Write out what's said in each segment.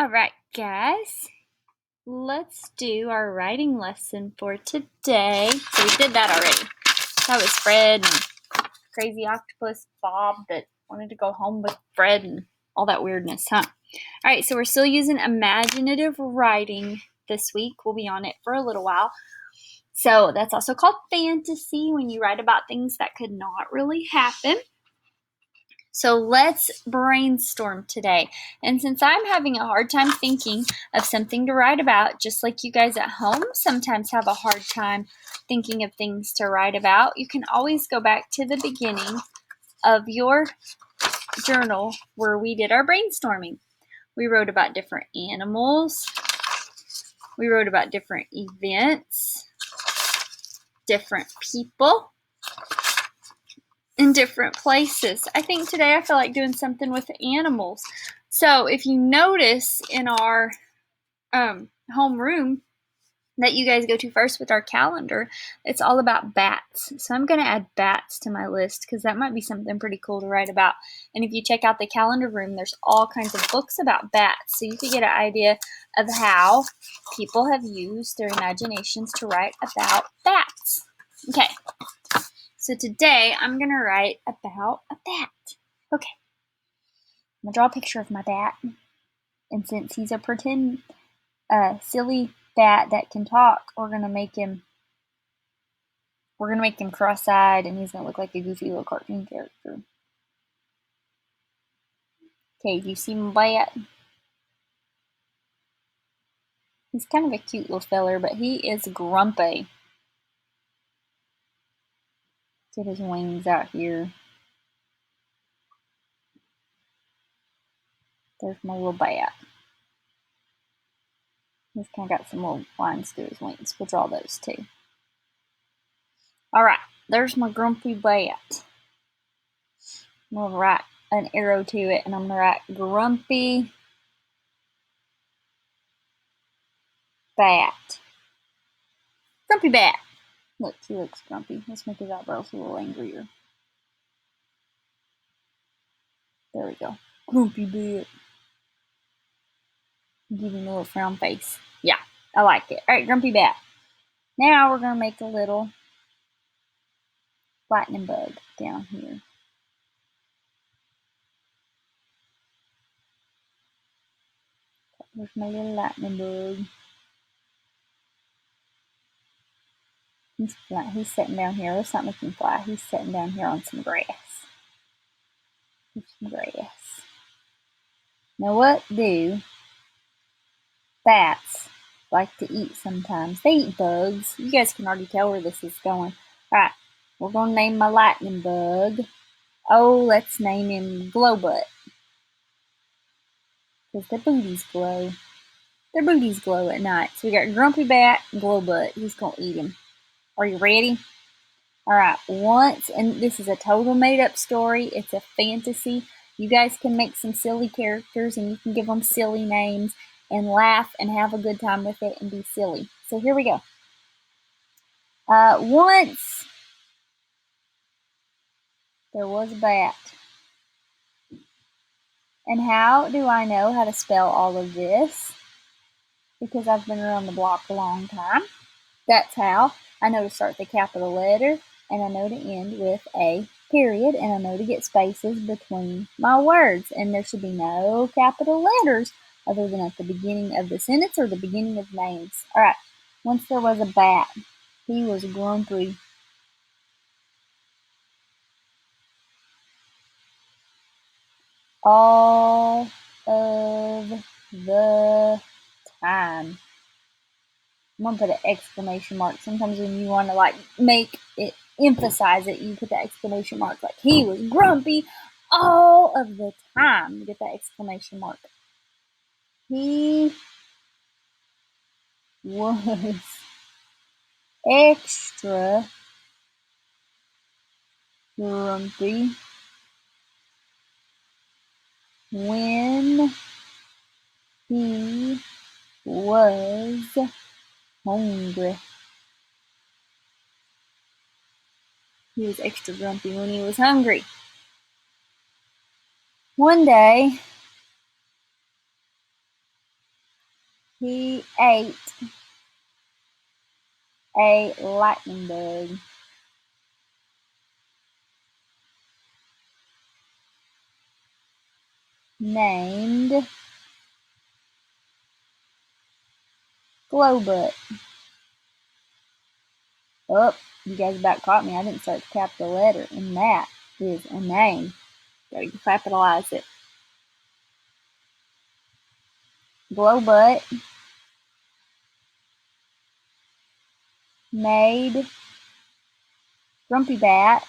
All right, guys, let's do our writing lesson for today. So we did that already. That was Fred and crazy octopus Bob that wanted to go home with Fred and all that weirdness, huh? All right, so we're still using imaginative writing this week. We'll be on it for a little while. So that's also called fantasy, when you write about things that could not really happen. So let's brainstorm today. And since I'm having a hard time thinking of something to write about, just like you guys at home sometimes have a hard time thinking of things to write about, you can always go back to the beginning of your journal where we did our brainstorming. We wrote about different animals. We wrote about different events, different people, in different places. I think today I feel like doing something with the animals. So if you notice in our home room that you guys go to first with our calendar, it's all about bats. So I'm going to add bats to my list because that might be something pretty cool to write about. And if you check out the calendar room, there's all kinds of books about bats. So you can get an idea of how people have used their imaginations to write about bats. Okay. So today I'm going to write about a bat. Okay. I'm going to draw a picture of my bat. And since he's a pretend silly bat that can talk, we're going to make him cross-eyed, and he's going to look like a goofy little cartoon character. Okay, do you see my bat? He's kind of a cute little feller, but he is grumpy. Get his wings out here. There's my little bat. He's kind of got some little lines through his wings. We'll draw those too. All right, there's my grumpy bat. I'm going to write an arrow to it, and I'm going to write grumpy bat. Grumpy bat. Look, he looks grumpy. Let's make his eyebrows a little angrier. There we go. Grumpy bat. Give him a little frown face. Yeah, I like it. All right, grumpy bat. Now we're going to make a little lightning bug down here. There's my little lightning bug. He's sitting down here. Let's not make him fly. He's sitting down here on some grass. Some grass. Now what do bats like to eat sometimes? They eat bugs. You guys can already tell where this is going. Alright, we're going to name my lightning bug. Oh, let's name him Glowbutt. Because their booties glow. Their booties glow at night. So we got Grumpy Bat and Glowbutt. He's going to eat him. Are you ready? Alright, and this is a total made-up story. It's a fantasy. You guys can make some silly characters, and you can give them silly names and laugh and have a good time with it and be silly. So here we go. Once there was a bat. And how do I know how to spell all of this? Because I've been around the block a long time. That's how. I know to start the capital letter, and I know to end with a period, and I know to get spaces between my words. And there should be no capital letters other than at the beginning of the sentence or the beginning of names. All right. Once there was a bat. He was grumpy. All of the time. I'm going to put an exclamation mark. Sometimes when you want to make it emphasize it, you put the exclamation mark. Like he was grumpy all of the time. You get that exclamation mark. He was extra grumpy when he was hungry. He was extra grumpy when he was hungry. One day, He ate a lightning bug. Named Glowbutt. Oh, you guys about caught me. I didn't start to capital letter, and that is a name. Gotta capitalize it. Glowbutt made Grumpy Bat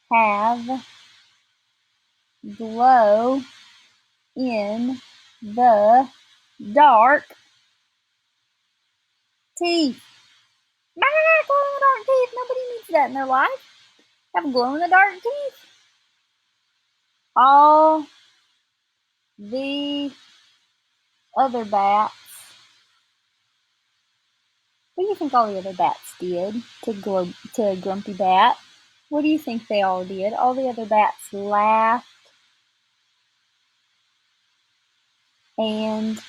have glow in the dark teeth. Glow in the dark teeth. Nobody needs that in their life. Have glow in the dark teeth. All the other bats. What do you think all the other bats did to Grumpy Bat? What do you think they all did? All the other bats laughed and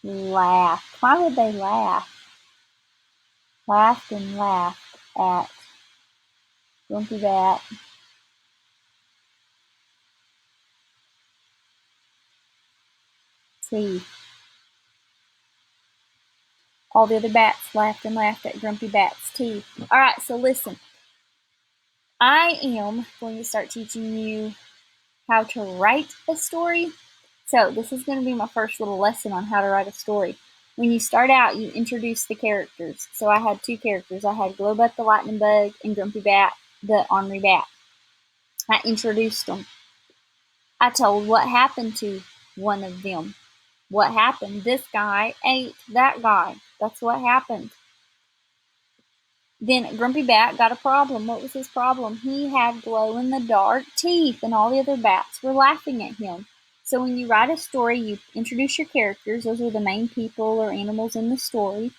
laughed. Why would they laugh? Laughed and laughed at Grumpy Bat. Teeth. All the other bats laughed and laughed at Grumpy Bat's teeth. All right, so listen. I am going to start teaching you how to write a story. So this is going to be my first little lesson on how to write a story. When you start out, you introduce the characters. So I had two characters. I had Glowbutt the Lightning Bug and Grumpy Bat the Ornery Bat. I introduced them. I told what happened to one of them. What happened? This guy ate that guy. That's what happened. Then Grumpy Bat got a problem. What was his problem? He had glow-in-the-dark teeth, and all the other bats were laughing at him. So when you write a story, you introduce your characters. Those are the main people or animals in the story.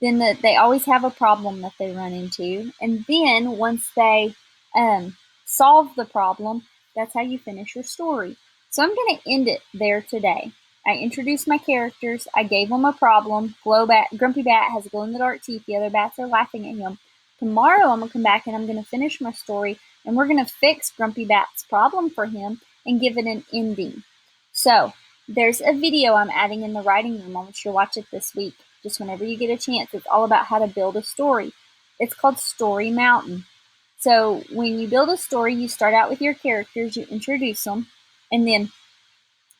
Then they always have a problem that they run into. And then once they solve the problem, that's how you finish your story. So I'm going to end it there today. I introduced my characters. I gave them a problem. Grumpy Bat has glow-in-the-dark teeth. The other bats are laughing at him. Tomorrow I'm going to come back and I'm going to finish my story. And we're going to fix Grumpy Bat's problem for him and give it an ending. So there's a video I'm adding in the writing room. I want you to watch it this week. Just whenever you get a chance. It's all about how to build a story. It's called Story Mountain. So when you build a story, you start out with your characters. You introduce them. And then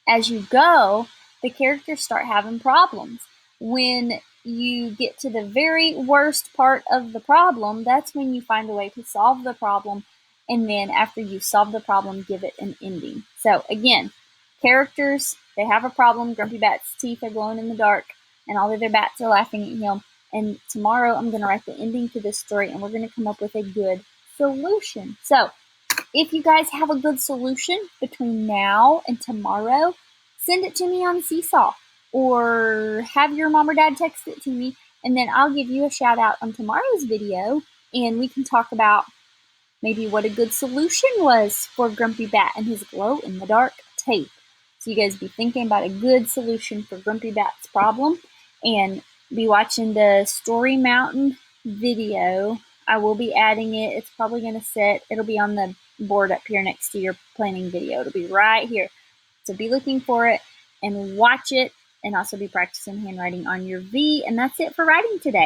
as you go, the characters start having problems. When you get to the very worst part of the problem, that's when you find a way to solve the problem. And then after you solve the problem, give it an ending. So again, characters, they have a problem. Grumpy Bat's teeth are glowing in the dark, and all the other bats are laughing at him. And tomorrow I'm going to write the ending to this story, and we're going to come up with a good solution. So if you guys have a good solution between now and tomorrow, send it to me on Seesaw or have your mom or dad text it to me, and then I'll give you a shout out on tomorrow's video, and we can talk about maybe what a good solution was for Grumpy Bat and his glow-in-the-dark teeth. So you guys be thinking about a good solution for Grumpy Bat's problem and be watching the Story Mountain video. I will be adding it. It's probably going to sit. It'll be on the board up here next to your planning video. It'll be right here. So be looking for it and watch it, and also be practicing handwriting on your V. And that's it for writing today.